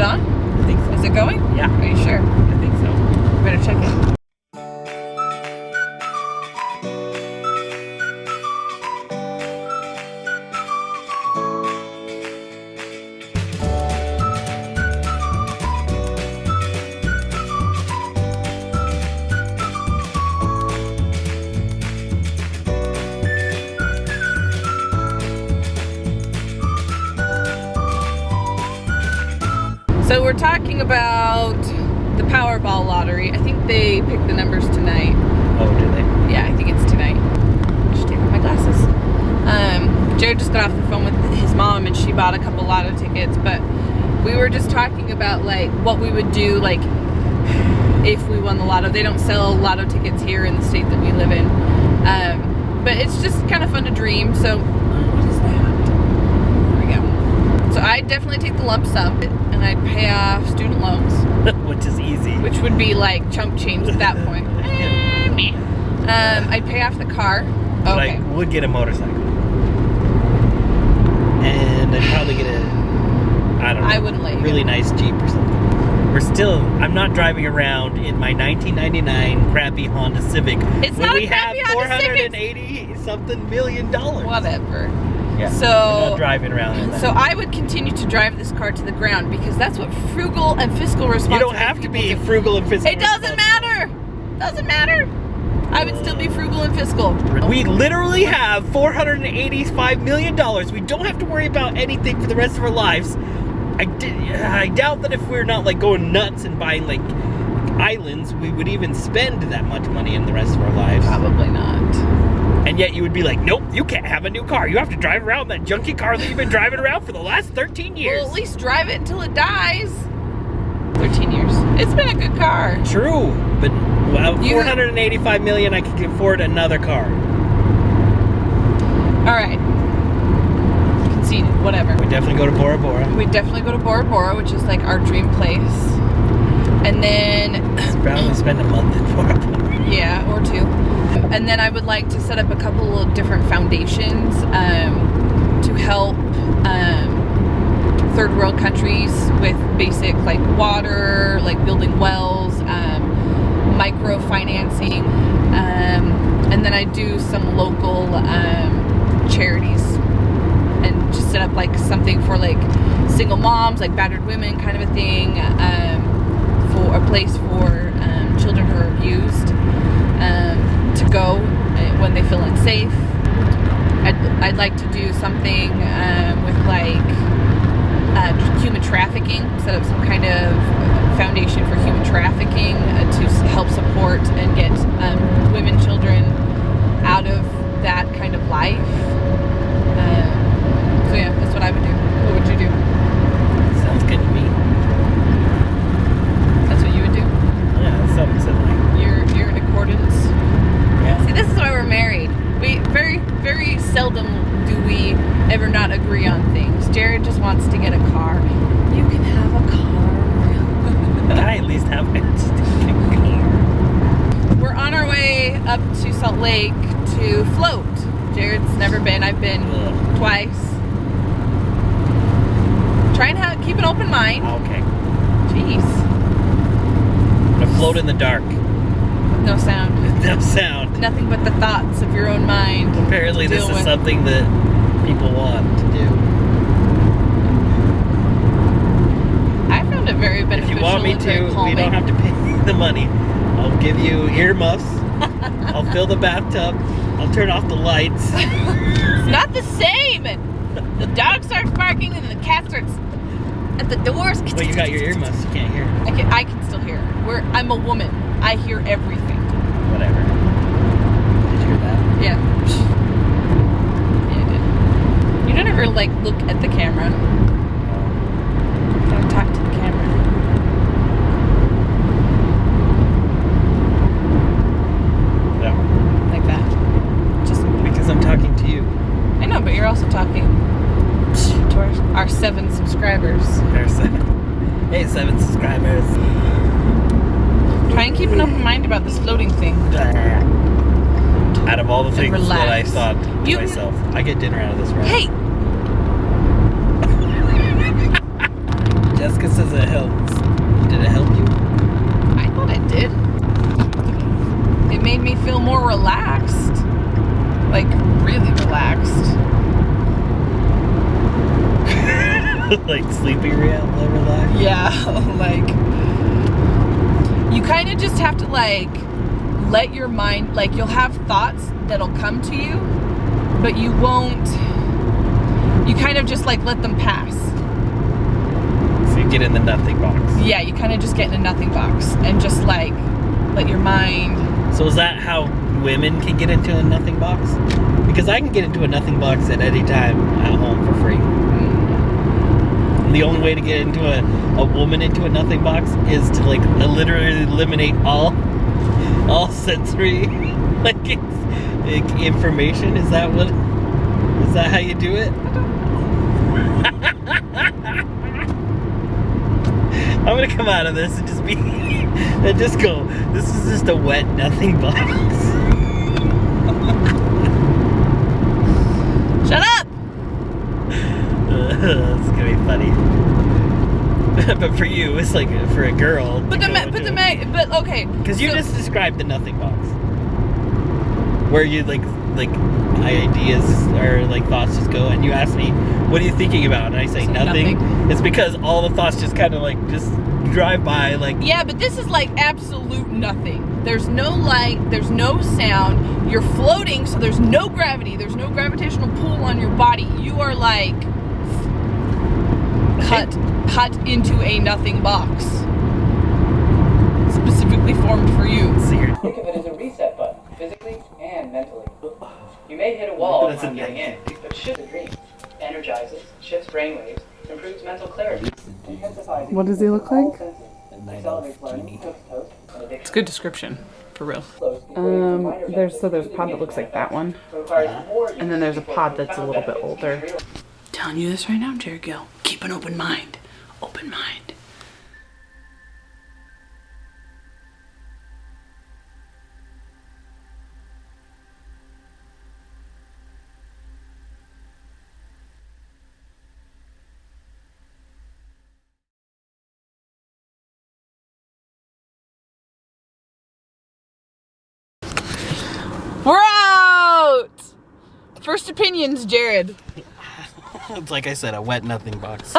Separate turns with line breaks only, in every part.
on?
I think so.
Is it going?
Yeah.
Are you sure?
I think so.
Better check it. So we're talking about the Powerball lottery. I think they picked the numbers tonight.
Oh, do they?
Yeah, I think it's tonight. I should take off my glasses. Jared just got off the phone with his mom and she bought a couple lotto tickets, but we were just talking about like what we would do like if we won the lotto. They don't sell lotto tickets here in the state that we live in. But it's just kind of fun to dream. So what is that? There we go. So I'd definitely take the lump sum and I'd pay off student loans.
Which is easy.
Which would be like chump change at that point. I'd pay off the car.
But
Okay.
I would get a motorcycle. And I'd probably get I don't know.
I wouldn't let you.
Really nice Jeep or something. I'm not driving around in my 1999 crappy Honda Civic.
It's not a crappy Honda Civic.
$480 something million.
Whatever.
Yeah.
So
I'm not driving around in that.
So I would continue to drive this car to the ground because that's what frugal and fiscal responsibility.
You don't have to be frugal and fiscal.
It doesn't matter. Doesn't matter. I would still be frugal and fiscal.
We literally have $485 million. We don't have to worry about anything for the rest of our lives. I doubt that if we're not like going nuts and buying like islands, we would even spend that much money in the rest of our lives.
Probably not.
And yet you would be like, nope, you can't have a new car. You have to drive around that junky car that you've been driving around for the last 13 years.
Well, at least drive it until it dies. 13 years. It's been a good car.
True, but $485 million, I could afford another car.
All right. Conceded. Whatever.
We definitely go to Bora Bora.
We definitely go to Bora Bora, which is like our dream place. And then
Probably spend a month in Bora Bora.
Yeah, or two. And then I would like to set up a couple of different foundations to help third world countries with basic like water, like building wells, microfinancing, and then I do some local charities and just set up like something for like single moms, like battered women kind of a thing, for a place for children who are abused to go when they feel unsafe. I'd like to do something with like human trafficking, set up some kind of foundation for human trafficking to help support and get women, children out of that kind of life. So yeah, that's what I would do. What would you do?
Sounds good to me.
That's what you would do?
Yeah, that's something similar.
You're in accordance.
Yeah.
See, this is why we're married. We very seldom do we ever not agree on things. Jared just wants to get a car. You can have a car.
Can I at least have it?
We're on our way up to Salt Lake to float. Jared's never been. I've been twice. Try and keep an open mind.
Okay.
Jeez.
I float in the dark.
No sound.
No sound.
Nothing but the thoughts of your own mind.
Apparently this is something that people want to do.
I found it very beneficial.
If you want me
and very
to,
calming.
you don't have to pay the money. I'll give you earmuffs. I'll fill the bathtub. I'll turn off the lights.
It's not the same. The dog starts barking and the cat starts at the doors.
Well, you got your earmuffs. You can't hear.
I can still hear. I'm a woman. I hear everything.
Whatever. Did you hear that?
Yeah. Yeah, I did. You don't ever like look at the camera. Gotta talk to the camera.
No.
Like that. Just
Because I'm talking to you.
I know, but you're also talking to our 7 subscribers.
There's 7. Hey, 7 subscribers.
Try and keep an open mind about this floating thing.
Out of all the things
relax.
that I thought to myself, I get dinner out of this, right?
Hey!
Jessica says does it help? Did it help you?
I thought it did. It made me feel more relaxed. Like, really relaxed.
Like sleeping relaxed?
Yeah, like, you kind of just have to, like, let your mind, like, you'll have thoughts that'll come to you, but you won't, you kind of just, like, let them pass.
So you get in the nothing box.
Yeah, you kind of just get in a nothing box and just, like, let your mind.
So is that how women can get into a nothing box? Because I can get into a nothing box at any time at home for free. The only way to get into a woman into a nothing box is to, like, literally eliminate all sensory like information. Is that how you do it? I'm gonna come out of this and just be and just go, this is just a wet nothing box.
Shut up!
It's gonna be funny. But for you, it's like for a girl.
But okay.
Because you just described the nothing box, where you like ideas or like thoughts just go, and you ask me, "What are you thinking about?" And I say nothing. It's because all the thoughts just kind of like just drive by, like. Yeah,
but this is like absolute nothing. There's no light. There's no sound. You're floating, so there's no gravity. There's no gravitational pull on your body. You are like cut into a nothing box, specifically formed for you.
Think of it as a reset button, physically and mentally. You may hit a wall upon getting in, but shift the dream, energizes, shifts brainwaves, improves mental clarity.
What does he look like?
Accelerates learning,
It's a good description, for real. There's a pod that looks like that one, and then there's a pod that's a little bit older. Telling you this right now, Jared Gill. Keep an open mind. Open mind. We're out! First opinions, Jared.
It's like I said, a wet nothing box.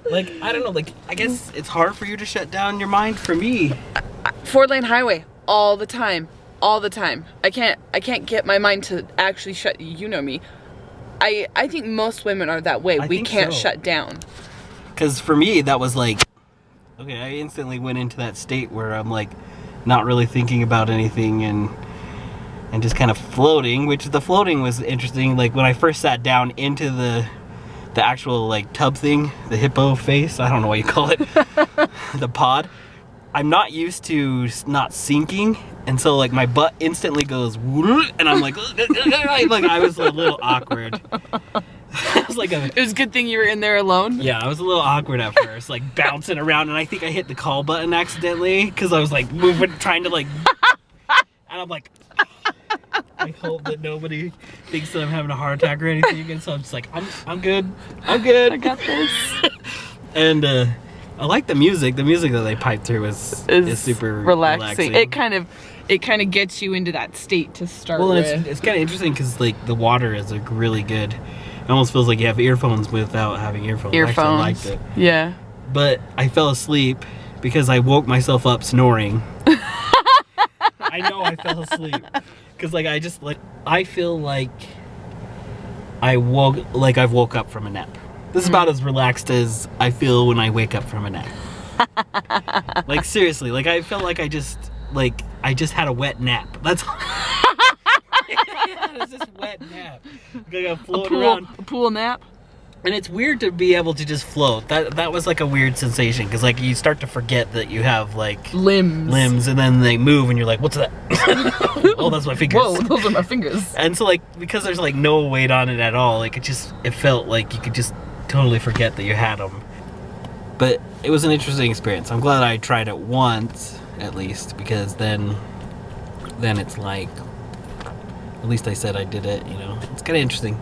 Like, I don't know, like, I guess it's hard for you to shut down your mind. For me,
4-lane highway all the time. All the time. I can't get my mind to actually shut, you know me. I think most women are that way. We can't shut down.
Because for me, that was like, okay, I instantly went into that state where I'm like not really thinking about anything and just kind of floating, which the floating was interesting. Like when I first sat down into the actual like tub thing, the hippo face, I don't know what you call it, the pod, I'm not used to not sinking, and so like my butt instantly goes and I'm like I was a little awkward. It was it
was a good thing you were in there alone.
Yeah, I was a little awkward at first, like bouncing around, and I think I hit the call button accidentally because I was like moving, trying to like, and I'm like, I hope that nobody thinks that I'm having a heart attack or anything again. So I'm just like, I'm good. I got this. And I like the music. The music that they pipe through is super relaxing.
It kind of gets you into that state to start with.
Well, it's kind of interesting because like the water is like really good. It almost feels like you have earphones without having earphones. Actually, I liked it.
Yeah.
But I fell asleep because I woke myself up snoring. I know I fell asleep because like I feel like I've woke up from a nap. This is about as relaxed as I feel when I wake up from a nap. Like seriously, like I feel like I just had a wet nap. That's it's just wet nap. Like I'm floating around.
A pool nap.
And it's weird to be able to just float. That was like a weird sensation because like you start to forget that you have like limbs, and then they move, and you're like, "What's that?" Oh, that's my fingers.
Whoa, those are my fingers.
And so like because there's like no weight on it at all, like it felt like you could just totally forget that you had them. But it was an interesting experience. I'm glad I tried it once at least, because then it's like, at least I said I did it. You know, it's kind of interesting.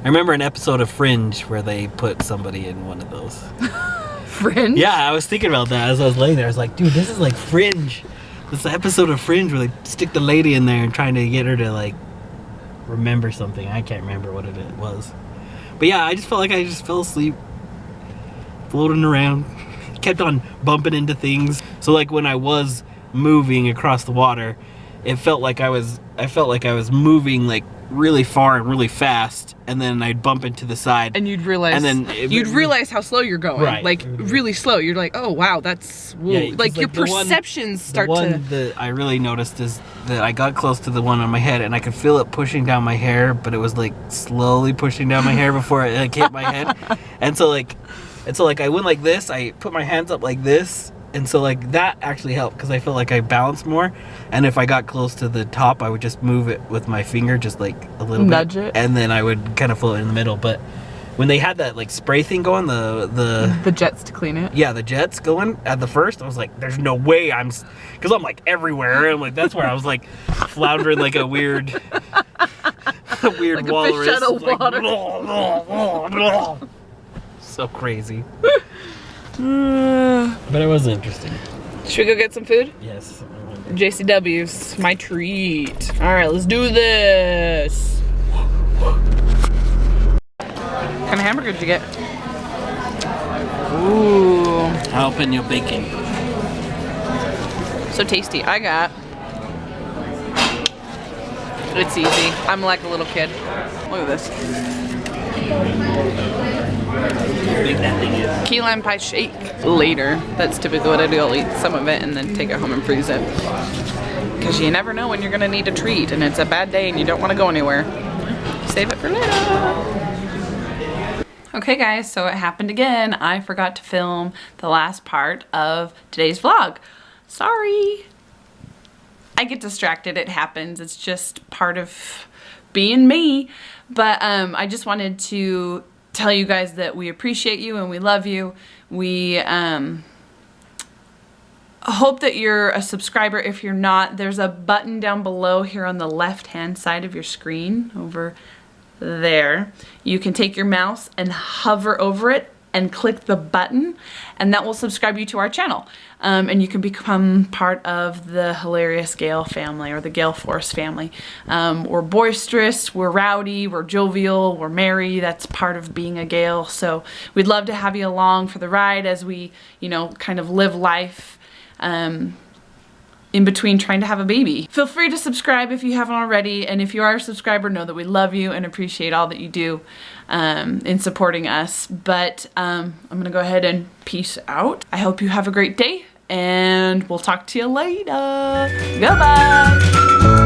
I remember an episode of Fringe where they put somebody in one of those.
Fringe?
Yeah, I was thinking about that as I was laying there. I was like, dude, this is like Fringe. This is the episode of Fringe where they stick the lady in there and trying to get her to like remember something. I can't remember what it was. But yeah, I just felt like I just fell asleep, floating around, kept on bumping into things. So like when I was moving across the water, it felt like I felt like I was moving like really far and really fast, and then I'd bump into the side,
and you'd realize, you'd realize how slow you're going,
right.
Like really slow. You're like, oh wow, that's like your perceptions start to.
The one that I really noticed is that I got close to the one on my head, and I could feel it pushing down my hair, but it was like slowly pushing down my hair before it like hit my head, and so like I went like this. I put my hands up like this. And so like that actually helped because I felt like I balanced more, and if I got close to the top, I would just move it with my finger, just like a little
nudge
bit,
it,
and then I would kind of float in the middle. But when they had that like spray thing going, the
jets to clean it,
yeah, the jets going at the first, I was like, there's no way because I'm like everywhere, and like that's where I was like floundering like a weird
like
walrus,
a fish out of water.
Like, so crazy. But it was interesting.
Should we go get some food?
Yes.
JCW's my treat. All right, let's do this. What kind of hamburger did you get? Ooh.
Jalapeno bacon.
So tasty. I got. It's easy. I'm like a little kid. Look at this.
Big that thing is.
Key lime pie shake later. That's typically what I do. I'll eat some of it and then take it home and freeze it. Because you never know when you're gonna need a treat and it's a bad day and you don't want to go anywhere. Save it for later. Okay guys, so it happened again. I forgot to film the last part of today's vlog. Sorry. I get distracted, it happens. It's just part of being me. But I just wanted to tell you guys that we appreciate you and we love you. We hope that you're a subscriber. If you're not, there's a button down below here on the left-hand side of your screen over there. You can take your mouse and hover over it and click the button, and that will subscribe you to our channel. And you can become part of the Hilarious Gale family or the Gale Force family. We're boisterous, we're rowdy, we're jovial, we're merry. That's part of being a Gale. So we'd love to have you along for the ride as we, you know, kind of live life in between trying to have a baby. Feel free to subscribe if you haven't already, and if you are a subscriber, know that we love you and appreciate all that you do in supporting us. But I'm gonna go ahead and peace out. I hope you have a great day, and we'll talk to you later. Goodbye.